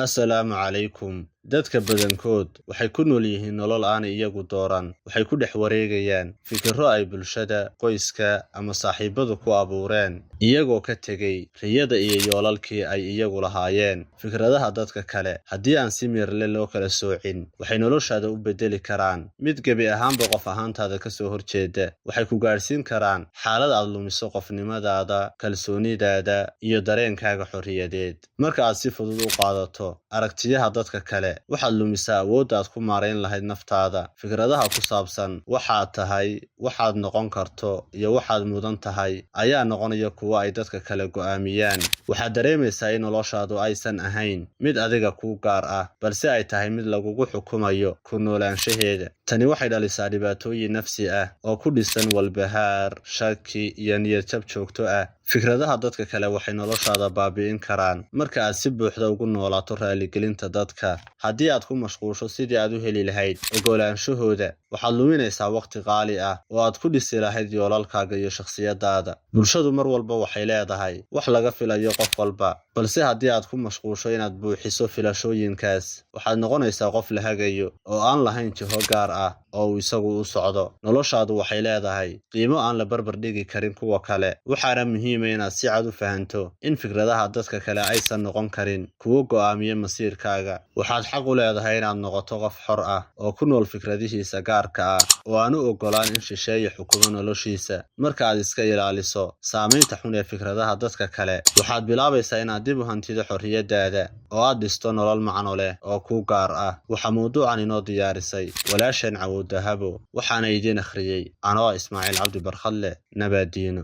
Assalaamu calaykum. Dadka badankood waxay ku nool yihiin nolol aan iyagu dooran. Waxay ku dhex wareegayaan fikirro ay bulshada, qoyska ama saaxiibadu ku abuureen, iyagoo ka tegay riyada iyo yoolalkii ay iyagu lahaayeen. Fikradaha dadka kale, haddii aan si mirle loo kala soocin, waxay noloshaada u beddeli karaan mid gebi ahaanba qof ahaantaada ka soo horjeeda. Waxay ku gaadhsiin karaan xaalad aad lumiso qofnimadaada, kalsoonidaada iyo dareenkaaga xorriyadeed. Marka aad si fudud u qaadato aragtiyaha dadka kale, waxaad lumisaa awoodda aad ku maarayn lahayd naftaada. Fikradaha ku saabsan waxaad tahay, waxaad noqon karto iyo waxaad mudan tahay ayaa noqonaya kuwo ay dadka kale go'aamiyaan. Waxaad dareemaysaa in noloshaadu aysan ahayn mid adiga kuu gaar ah, balse ay tahay mid lagugu xukumayo ku noolaanshaheeda. Tani waxay dhalisaa dhibaatooyin nafsi ah oo ku dhisan walbahaar, shaki iyo niyad-jab joogto ah. Fikradaha dadka kale waxay noloshaada baabi'in karaan marka aad si buuxda ugu noolaato raaligelinta dadka. Haddii aad ku mashquusho sidii aad u heli lahayd ogolaanshahooda, waxaad luminaysaa waqti qaali ah oo aad ku dhisi lahayd yoolalkaaga iyo shakhsiyadaada. Bulshadu mar walba waxay leedahay wax laga filayo qof walba, balse haddii aad ku mashquusho inaad buuxiso filashooyinkaas, waxaad noqonaysaa qof la hagayo oo aan lahayn jiho gaar ah oo uu isagu u socdo. Noloshaadu waxay leedahay qiimo aan la barbar dhigi karin kuwa kale, waxaana muhiim ah inaad si cad u fahanto in fikradaha dadka kale aysan noqon karin kuwo go'aamiya masiirkaaga. Waxaad xaq u leedahay inaad noqoto qof xor ah oo ku nool fikradihiisa gaarka ah, oo aan u oggolaan in shisheeye xukumo noloshiisa. Marka aad iska ilaaliso saamaynta xun ee fikradaha dadka kale, waxaad bilaabaysaa inaad dib u hantido xorriyadaada oo aad dhisto nolol macno leh oo kuu gaar ah. Waxaa mawduucan inoo diyaarisay walaasheen Cawood Dahabo, waxaana idiin akhriyey anoo Ismaaciil Cabdi Barkhalle. Nabaadiino.